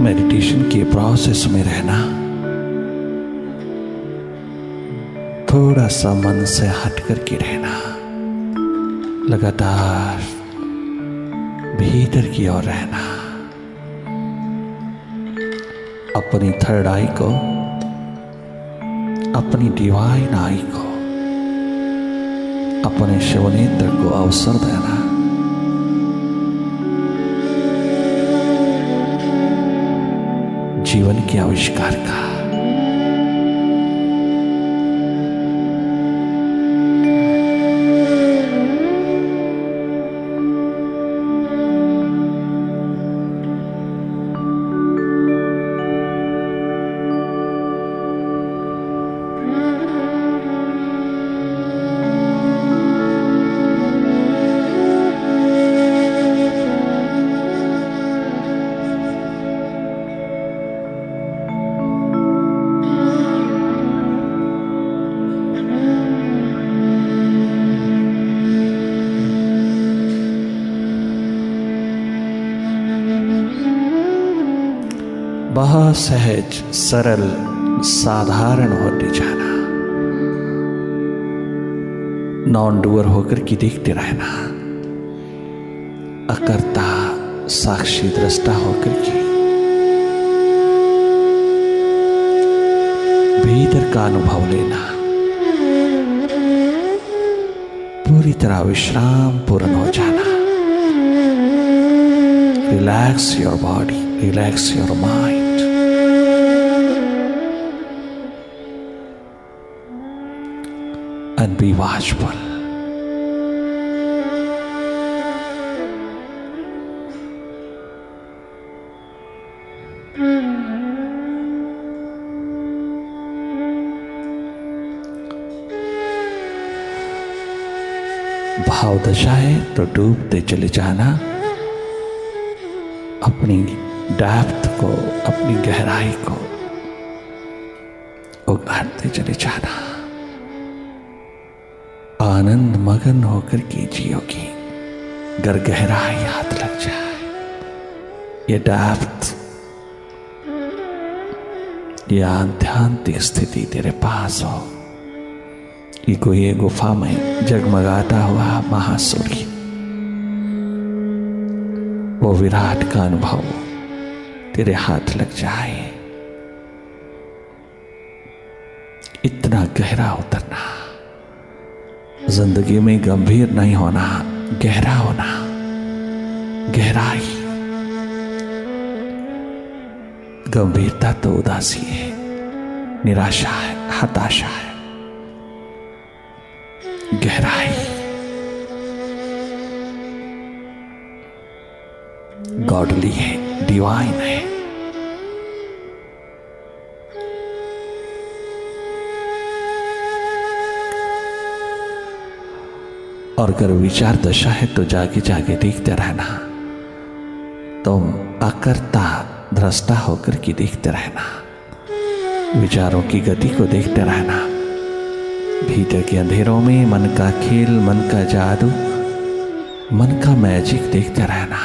Meditation के process में रहना, थोड़ा सा मन से हट करके रहना, लगातार भीतर की ओर रहना, अपनी थर्ड आई को, अपनी डिवाइन आई को, अपने शिवनेत्र को अवसर देना। जीवन के आविष्कार का बहुत सहज, सरल, साधारण होते जाना, नॉन डूअर होकर के देखते रहना, अकर्ता साक्षी दृष्टा होकर के भीतर का अनुभव लेना, पूरी तरह विश्राम पूर्ण हो जाना। Relax your body, relax your mind. And be watchful. भाव दशा है तो डूबते चले जाना, अपनी डेप्थ को, अपनी गहराई को उगाड़ते चले जाना। आनंद मगन होकर के जियोगी, अगर गहराई याद लग जाए, ये डेप्थ, ये आध्यात्मिक स्थिति तेरे पास हो, ये कोई एक गुफा में जगमगाता हुआ महासूर्य, वो विराट का अनुभव तेरे हाथ लग जाए, इतना गहरा उतरना। जिंदगी में गंभीर नहीं होना, गहरा होना, गहराई। गंभीरता तो उदासी है, निराशा है, हताशा है। गहराई गॉडली है, डिवाइन है। और अगर विचार दशा है तो जागे जागे देखते रहना, तुम अकर्ता दृष्टा होकर के देखते रहना, विचारों की गति को देखते रहना, भीतर के अंधेरों में मन का खेल, मन का जादू, मन का मैजिक देखते रहना।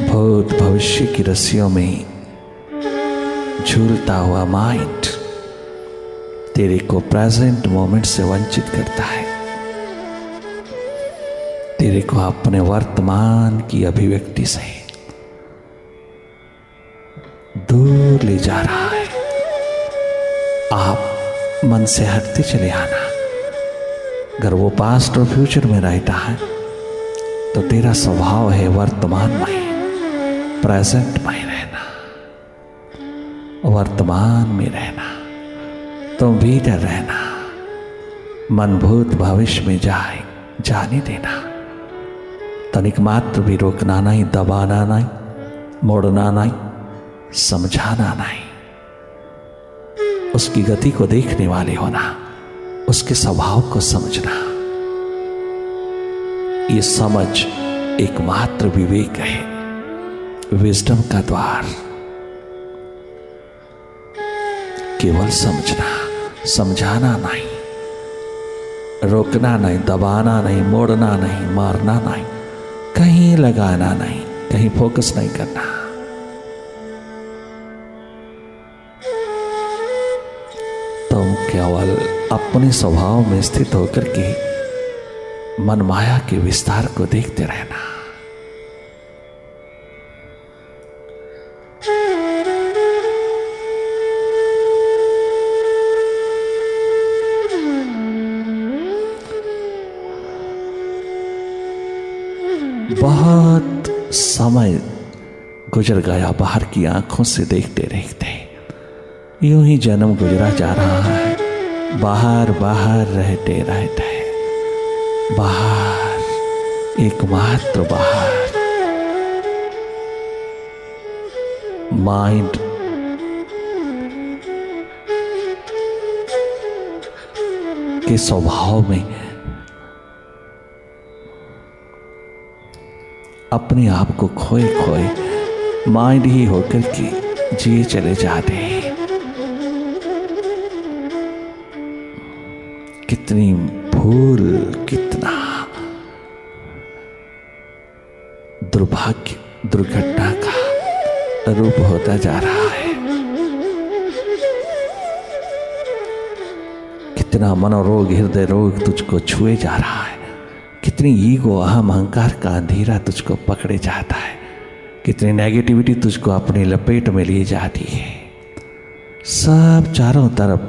भूत भविष्य की रस्सियों में झूलता हुआ माइंड तेरे को प्रेजेंट मोमेंट से वंचित करता है, तेरे को अपने वर्तमान की अभिव्यक्ति से दूर ले जा रहा है। आप मन से हटते चले आना। अगर वो पास्ट और फ्यूचर में रहता है तो तेरा स्वभाव है वर्तमान में, प्रेजेंट में रहना, वर्तमान में रहना, तुम भीतर रहना। मन भूत भविष्य में जाने देना, तनिक मात्र भी रोकना नहीं, दबाना नहीं, मोड़ना नहीं, समझाना नहीं। उसकी गति को देखने वाले होना, उसके स्वभाव को समझना। ये समझ एकमात्र विवेक है, विजडम का द्वार। केवल समझना, समझाना नहीं, रोकना नहीं, दबाना नहीं, मोड़ना नहीं, मारना नहीं, कहीं लगाना नहीं, कहीं फोकस नहीं करना। तुम केवल अपने स्वभाव में स्थित होकर के मन माया के विस्तार को देखते रहना। बहुत समय गुजर गया बाहर की आंखों से देखते देखते, यूं ही जन्म गुजरा जा रहा है। बाहर बाहर रहते रहते, बाहर, एकमात्र बाहर। माइंड के स्वभाव में अपने आप को खोए खोए माइंड ही होकर के जिए चले जाते हैं। कितनी भूल, कितना दुर्भाग्य, दुर्घटना का रूप होता जा रहा है। कितना मनोरोग, हृदय रोग तुझको छुए जा रहा है। कितनी ईगो, अहम, अहंकार का अंधेरा तुझको पकड़े जाता है। कितनी नेगेटिविटी तुझको अपनी लपेट में लिए जाती है। सब चारों तरफ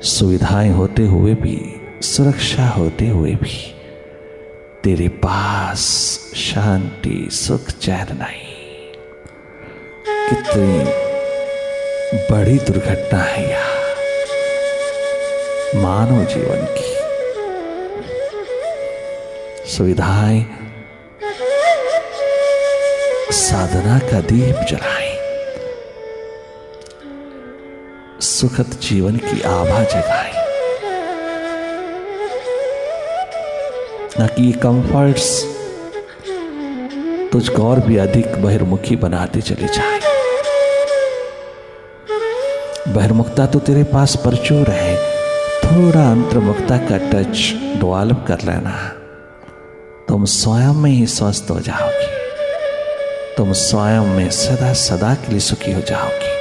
सुविधाएं होते हुए भी, सुरक्षा होते हुए भी तेरे पास शांति, सुख, चैन नहीं। कितनी बड़ी दुर्घटना है यह मानव जीवन की। सुविधाएं साधना का दीप जलाएं, सुखद जीवन की आभा जगाएं, न कि ये कंफर्ट्स तुझको और भी अधिक बहिर्मुखी बनाते चले जाएं। बहिर्मुखता तो तेरे पास प्रचुर है, थोड़ा अंतर्मुखता का टच डेवलप कर लेना, तुम स्वयं में ही स्वस्थ हो जाओगे। तुम स्वयं में सदा सदा के लिए सुखी हो जाओगे।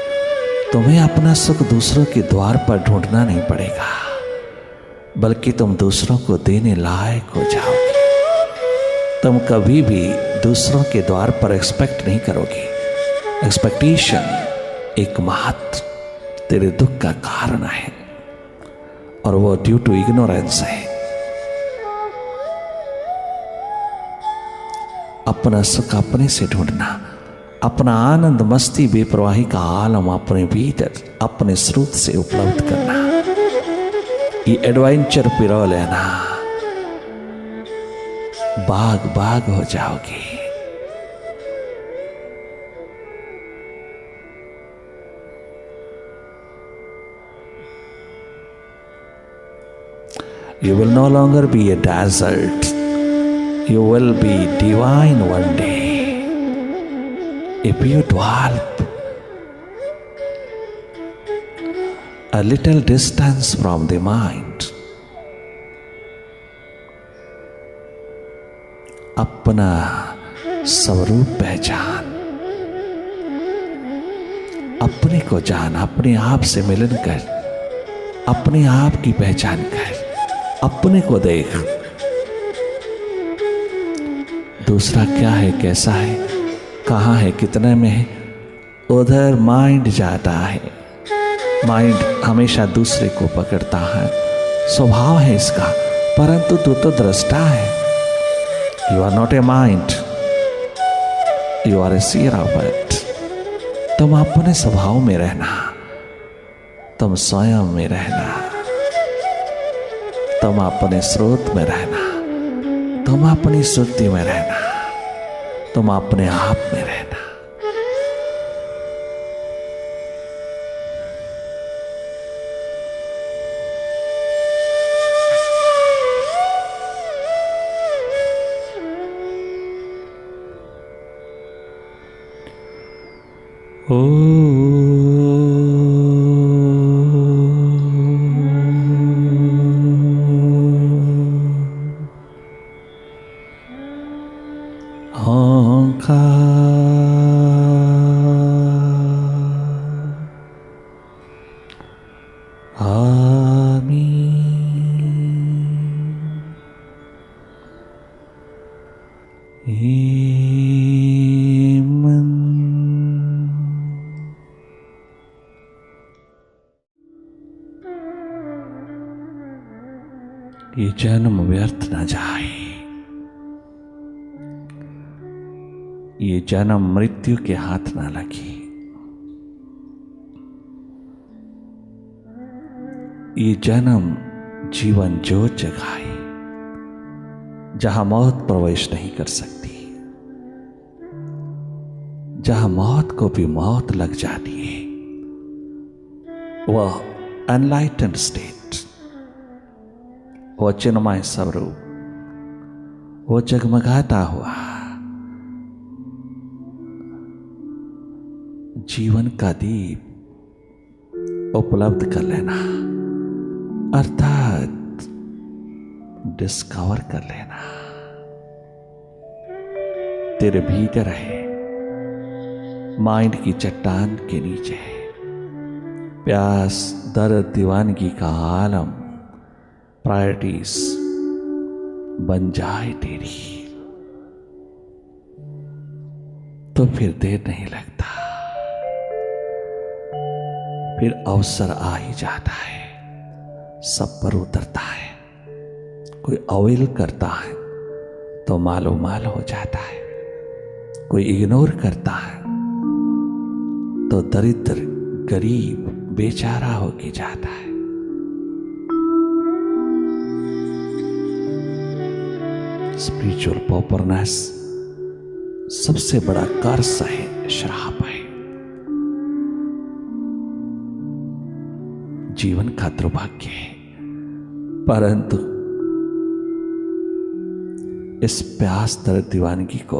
तुम्हें अपना सुख दूसरों के द्वार पर ढूंढना नहीं पड़ेगा, बल्कि तुम दूसरों को देने लायक हो जाओगे। तुम कभी भी दूसरों के द्वार पर एक्सपेक्ट नहीं करोगे। एक्सपेक्टेशन एकमात्र तेरे दुख का कारण है, और वो ड्यू टू इग्नोरेंस है। अपना सुख अपने से ढूंढना, अपना आनंद, मस्ती, बेपरवाही का आलम अपने भीतर, अपने स्रोत से उपलब्ध करना, ये एडवेंचर पिरो लेना, बाग बाग हो जाओगे। You will no longer be a desert. You will be divine one day if you develop a little distance from the mind. अपना स्वरूप पहचान, अपने को जान, अपने आप से मिलन कर, अपने आप की पहचान कर, अपने को देख। दूसरा क्या है, कैसा है, कहाँ है, कितने में है, उधर माइंड जाता है। माइंड हमेशा दूसरे को पकड़ता है, स्वभाव है इसका, परंतु तू तो दृष्टा है। You are not a mind, you are a seer of it. तुम अपने स्वभाव में रहना, तुम स्वयं में रहना, तुम अपने स्रोत में रहना, तुम अपनी श्रुति में रहना, तुम अपने आप में रहना। ये जन्म व्यर्थ न जाए, ये जन्म मृत्यु के हाथ न लगे, ये जन्म जीवन ज्योत जगाए जहां मौत प्रवेश नहीं कर सकती, जहां मौत को भी मौत लग जाती है। वह अनलाइटेंड स्टेट, वह चिन्मय स्वरूप, वो जगमगाता हुआ जीवन का दीप उपलब्ध कर लेना, अर्थात डिस्कवर कर लेना। तेरे भीतर है, माइंड की चट्टान के नीचे है, प्यास दर्द दीवानगी का आलम, प्रायोरिटीज बन जाए तेरी, तो फिर देर नहीं लगता, फिर अवसर आ ही जाता है, सब पर उतरता है। कोई अवेल करता है तो मालो माल हो जाता है, कोई इग्नोर करता है तो दरिद्र गरीब बेचारा होके जाता है। स्पिरिचुअल पॉपुलरनेस सबसे बड़ा कर्स है, श्राप है, जीवन का दुर्भाग्य है। परंतु इस प्यास दर्द दीवानगी को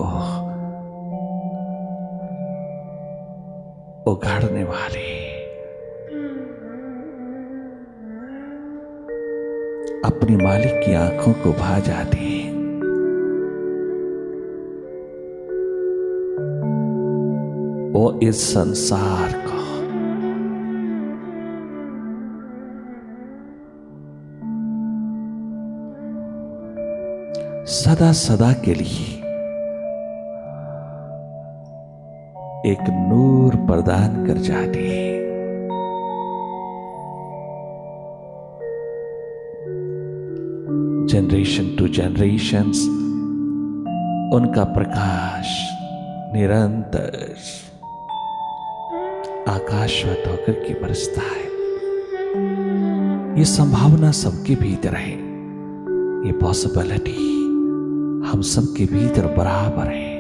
उगाड़ने वाले अपनी मालिक की आंखों को भा जाते हैं। वो इस संसार को सदा सदा के लिए एक नूर प्रदान कर जाती है। जनरेशन टू जनरेशंस उनका प्रकाश निरंतर आकाशवत होकर के बरसता है। ये संभावना सबके भीतर है, ये पॉसिबिलिटी हम सबके भीतर बराबर है,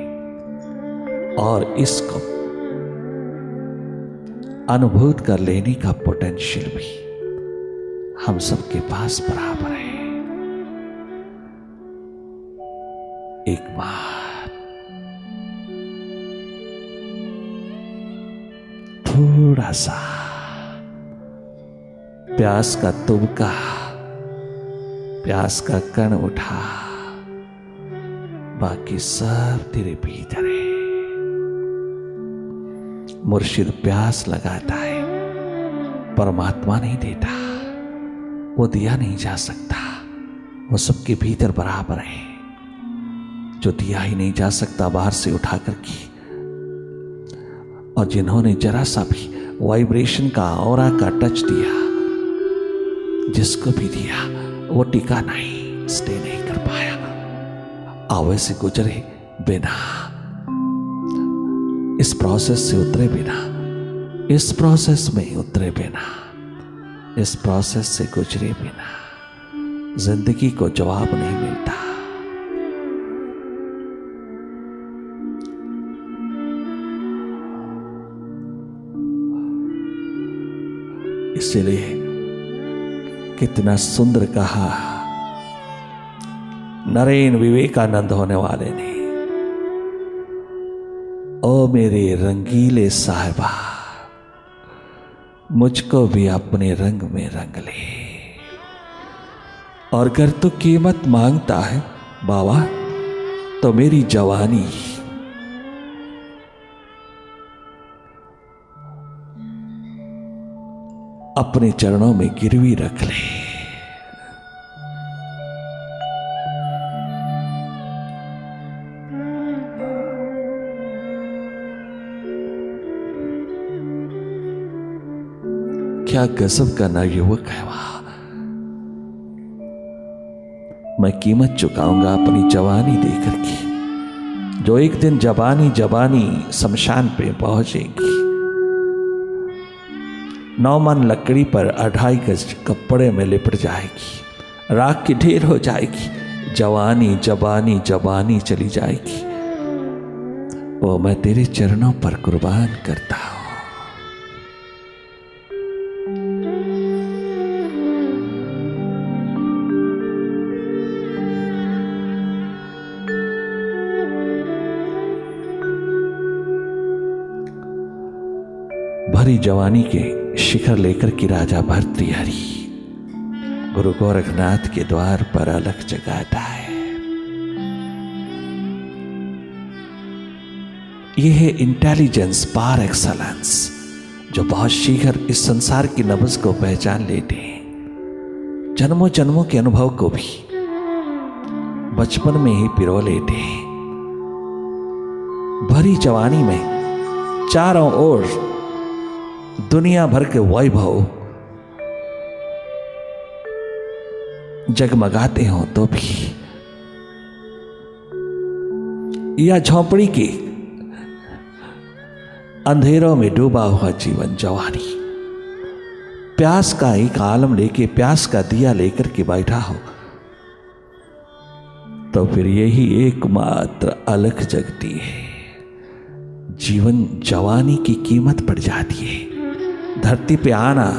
और इसको अनुभूत कर लेने का पोटेंशियल भी हम सबके पास बराबर है। एक बार थोड़ा सा प्यास का तुबका, प्यास का कण उठा, बाकी सब तेरे भीतर है। मुर्शिद प्यास लगाता है, परमात्मा नहीं देता, वो दिया नहीं जा सकता, वो सबके भीतर बराबर है। जो दिया ही नहीं जा सकता बाहर से उठा करके, और जिन्होंने जरा सा भी वाइब्रेशन का ऑरा का टच दिया, जिसको भी दिया वो टिका नहीं, स्टे नहीं कर पाया, आवे से गुजरे बिना, इस प्रोसेस से उतरे बिना, इस प्रोसेस में उतरे बिना, इस प्रोसेस से गुजरे बिना जिंदगी को जवाब नहीं मिलता। इसलिए कितना सुंदर कहा नरेन विवेकानंद होने वाले ने, ओ मेरे रंगीले साहिबा, मुझको भी अपने रंग में रंग ले, और अगर तू कीमत मांगता है बाबा तो मेरी जवानी अपने चरणों में गिरवी रख ले। क्या गजब का नवयुवक है वह, मैं कीमत चुकाऊंगा अपनी जवानी देकर के, जो एक दिन जवानी जवानी शमशान पे पहुंचेगी। 9 मन लकड़ी पर 2.5 गज कपड़े में लिपट जाएगी, राख की ढेर हो जाएगी, जवानी जवानी जवानी चली जाएगी। वो मैं तेरे चरणों पर कुर्बान करता हूं। भरी जवानी के शिखर लेकर के राजा भर्तृहरि गुरु गोरखनाथ के द्वार पर अलख जगाता है। यह है इंटेलिजेंस पार एक्सलेंस, जो बहुत शीघ्र इस संसार की नब्ज को पहचान लेते हैं, जन्मों जन्मों के अनुभव को भी बचपन में ही पिरो लेते हैं। भरी जवानी में चारों ओर दुनिया भर के वैभव जगमगाते हो तो भी, या झोंपड़ी के अंधेरों में डूबा हुआ जीवन जवानी, प्यास का एक आलम लेके, प्यास का दिया लेकर के बैठा हो, तो फिर यही एकमात्र अलख जगती है। जीवन जवानी की कीमत पड़ जाती है, धरती पे आना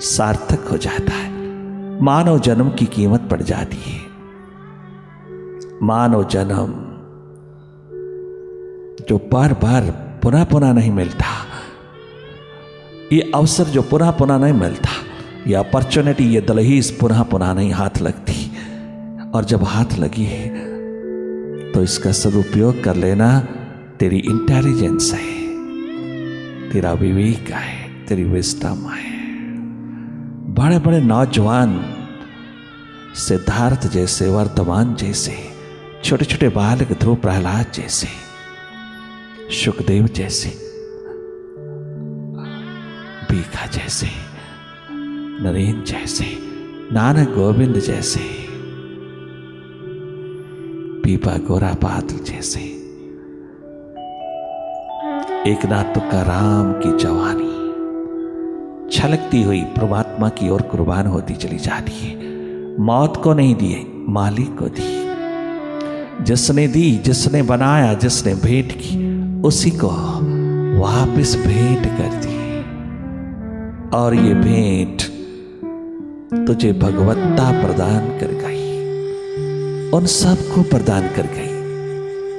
सार्थक हो जाता है, मानव जन्म की कीमत पड़ जाती है। मानव जन्म जो बार बार पुनः पुनः नहीं मिलता, ये अवसर जो पुनः पुनः नहीं मिलता, ये अपॉर्चुनिटी, ये दलहीज पुनः पुनः नहीं हाथ लगती, और जब हाथ लगी है तो इसका सदुपयोग कर लेना तेरी इंटेलिजेंस है, तेरा विवेक है, तेरी विजडम है। बड़े बड़े नौजवान सिद्धार्थ जैसे, वर्तमान जैसे, छोटे छोटे बालक ध्रुव प्रहलाद जैसे, सुखदेव जैसे, बीखा जैसे, नरेंद्र जैसे, नानक गोविंद जैसे, पीपा गोरा बादल जैसे, एक नाथ तुकाराम की जवानी छलकती हुई परमात्मा की ओर कुर्बान होती चली जाती है। मौत को नहीं दिए, मालिक को दी। जिसने दी, जिसने बनाया, जिसने भेंट की, उसी को वापस भेंट कर दी। और ये भेंट तुझे भगवत्ता प्रदान कर गई, उन सबको प्रदान कर गई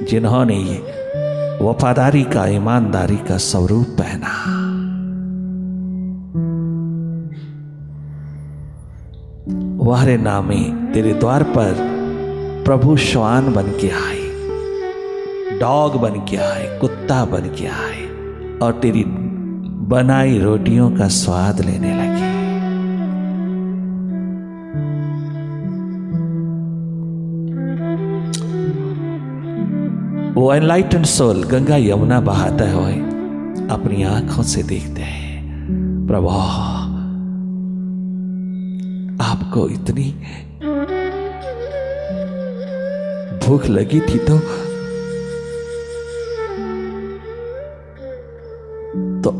जिन्होंने ये वफादारी का, ईमानदारी का स्वरूप पहना। वारे नामे तेरे द्वार पर प्रभु श्वान बन के आए, डॉग बन के आए, कुत्ता बन के आए, और तेरी बनाई रोटियों का स्वाद लेने लगे। वो एनलाइटेंड सोल गंगा यमुना बहाता हुए अपनी आंखों से देखते हैं, प्रभु आपको इतनी भूख लगी थी तो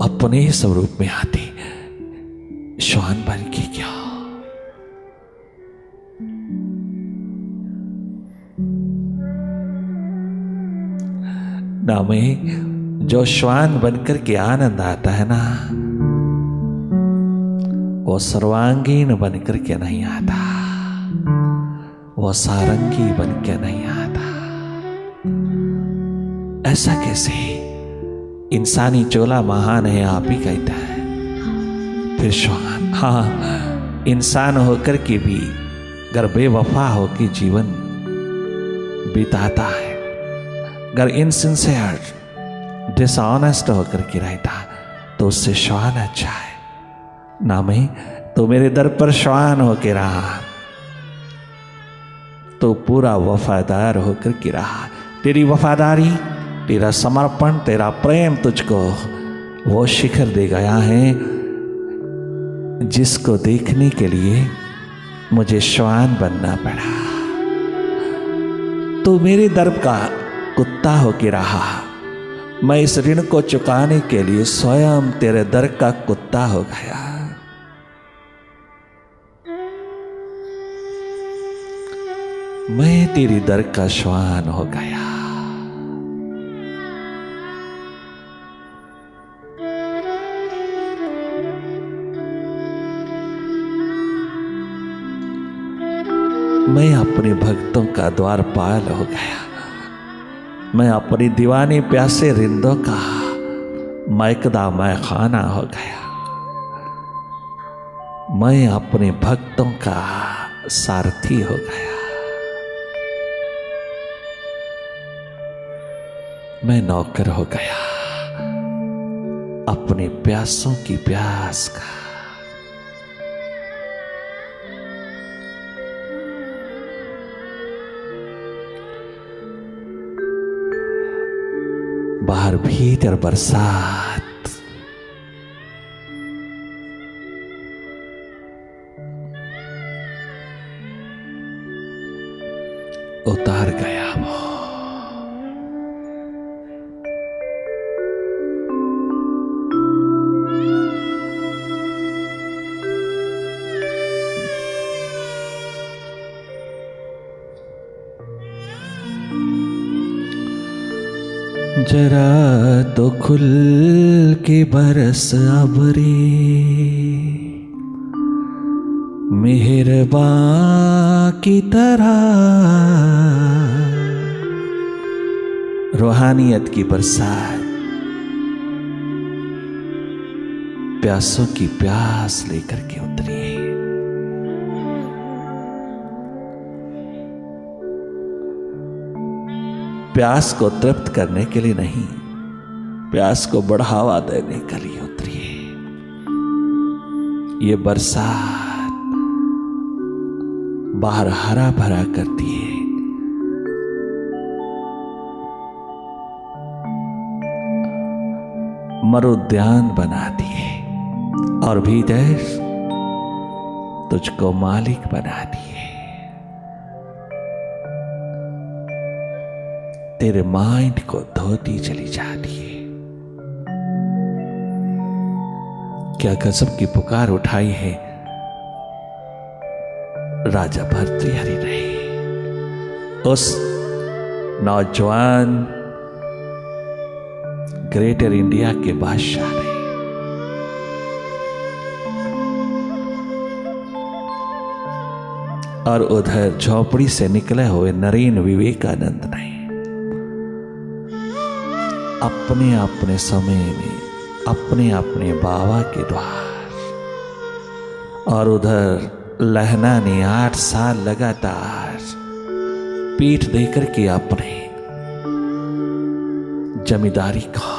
अपने ही स्वरूप में आते श्वान बन के क्या। ना में जो श्वान बनकर के आनंद आता है ना, वो सर्वांगीण बनकर के नहीं आता, वो सारंगी बन के नहीं आता। ऐसा कैसे? इंसानी चोला महान है, आप ही कहता है। फिर श्वान, हाँ, इंसान होकर के भी अगर बेवफा होकर जीवन बिताता है, अगर इनसिंसियर, डिसऑनेस्ट होकर के रहता, तो उससे श्वान अच्छा है। ना मैं तो मेरे दर पर श्वान होकर रहा, तो पूरा वफादार होकर के रहा। तेरी वफादारी, तेरा समर्पण, तेरा प्रेम तुझको वो शिखर दे गया है जिसको देखने के लिए मुझे श्वान बनना पड़ा। तू मेरे दर का कुत्ता होके रहा, मैं इस ऋण को चुकाने के लिए स्वयं तेरे दर का कुत्ता हो गया। मैं तेरी दर का श्वान हो गया। मैं अपने भक्तों का द्वारपाल हो गया। मैं अपनी दीवानी प्यासे रिंदों का मैकदा मैं खाना हो गया। मैं अपने भक्तों का सारथी हो गया। मैं नौकर हो गया अपने प्यासों की प्यास का। बाहर भीतर बरसात, उतार गया वो। जरा तो खुल के बरस अब रे मेहरबान की तरह। रूहानियत की बरसात प्यासों की प्यास लेकर के उतरी है। प्यास को तृप्त करने के लिए नहीं, प्यास को बढ़ावा देने के लिए उतरी है। ये बरसात बाहर हरा भरा करती है, मरुद्यान बनाती है और भीतर तुझको मालिक बनाती है। तेरे माइंड को धोती चली जाती है। क्या गजब की पुकार उठाई है राजा भर्तृहरि ने, उस नौजवान ग्रेटर इंडिया के बादशाह ने। और उधर झोपड़ी से निकले हुए नरेन विवेकानंद ने अपने अपने समय में अपने अपने बाबा के द्वार, और उधर लहना ने 8 साल लगातार पीठ देकर के अपने जमींदारी का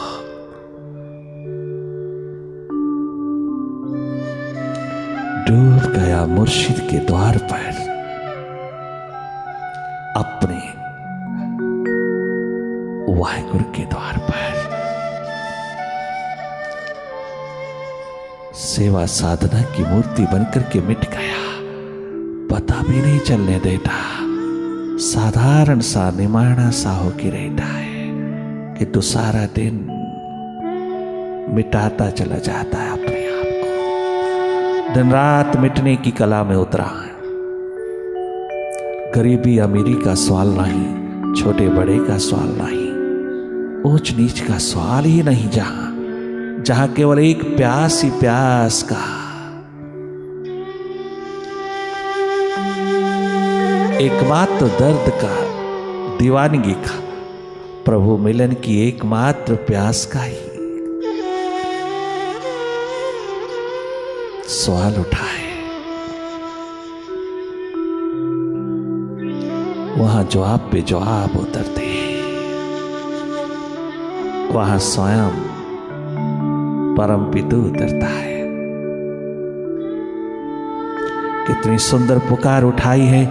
डूब गया मुर्शिद के द्वार पर, अपने वाहिगुरु के द्वार पर सेवा साधना की मूर्ति बनकर के मिट गया। पता भी नहीं चलने देता, साधारण सा निमाना सा होके रहता है कि तू सारा दिन मिटाता चला जाता है अपने आप को। दिन रात मिटने की कला में उतरा है। गरीबी अमीरी का सवाल नहीं, छोटे बड़े का सवाल नहीं, ऊंच नीच का सवाल ही नहीं, जहां केवल एक प्यास ही प्यास का, एकमात्र दर्द का, दीवानगी का, प्रभु मिलन की एकमात्र प्यास का ही सवाल उठाए। वहां जवाब पे जवाब उतरते, वहां स्वयं परम पिता उतरता है। कितनी सुंदर पुकार उठाई है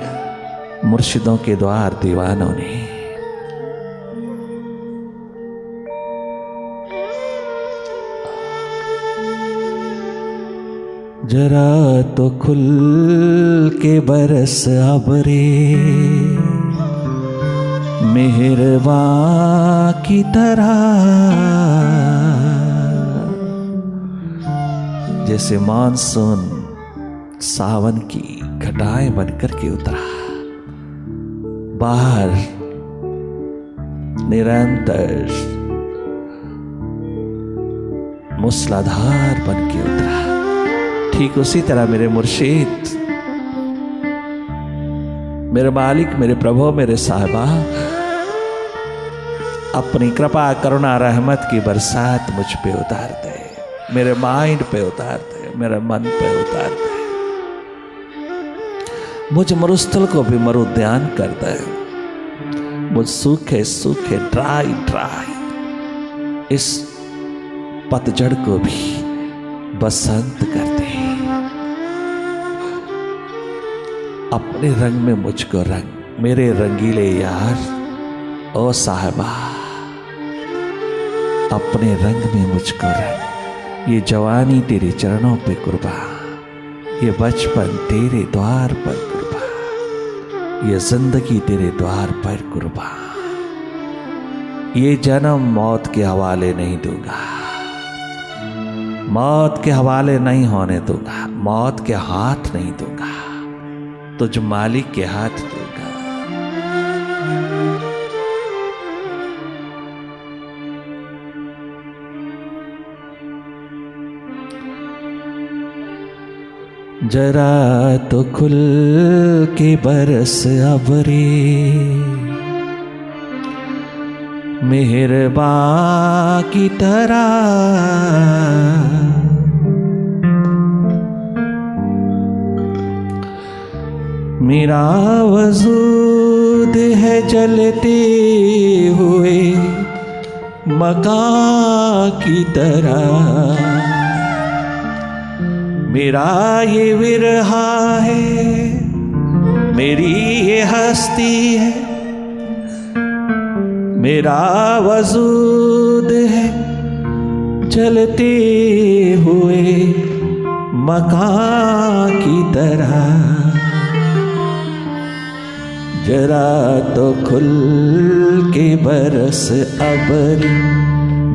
मुर्शिदों के द्वार दीवानों ने। जरा तो खुल के बरस अब रे, मेहरबां की तरह। जैसे मानसून सावन की घटाएं बनकर के उतरा, बाहर निरंतर मूसलाधार बन के उतरा, ठीक उसी तरह मेरे मुर्शिद, मेरे मालिक, मेरे प्रभु, मेरे साहिबा अपनी कृपा करुणा रहमत की बरसात मुझ पे उतार दे, मेरे माइंड पे उतार दे, मेरे मन पे उतार दे। मुझ मरुस्थल को भी मरुद्यान कर दे, मुझ सूखे सूखे ड्राई इस पतझड़ को भी बसंत कर दे। अपने रंग में मुझको रंग, मेरे रंगीले यार ओ साहिबा, अपने रंग में मुझको रंग। ये जवानी तेरे चरणों पे कुर्बान, ये बचपन तेरे द्वार पर कुर्बान, ये जिंदगी तेरे द्वार पर कुर्बान। ये जन्म मौत के हवाले नहीं दूंगा, मौत के हवाले नहीं होने दूंगा, मौत के हाथ नहीं दूंगा, तुझ मालिक के हाथ दूंगा। जरा तो खुल के बरस अब रे, मेहरबां की तरह। मेरा वजूद है जलते हुए मकां की तरह, मेरा ये विरहा है, मेरी ये हस्ती है, मेरा वजूद है जलते हुए मकां की तरह। जरा तो खुल के बरस अब रे,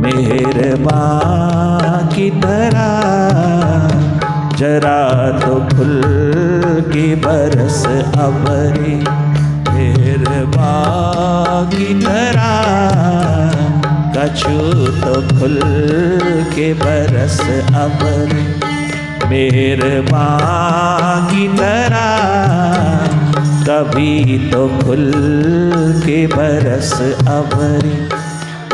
मेहरबां की तरह। जरा तो खुल के बरस अब रे, मेहरबां की तरह। कछु तो खुल के बरस अब रे, मेहरबां की तरह। कभी तो खुल के बरस अब रे,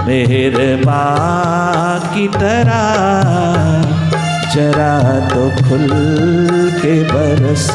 मेहरबां की तरह। जरा तो खुल के बरस।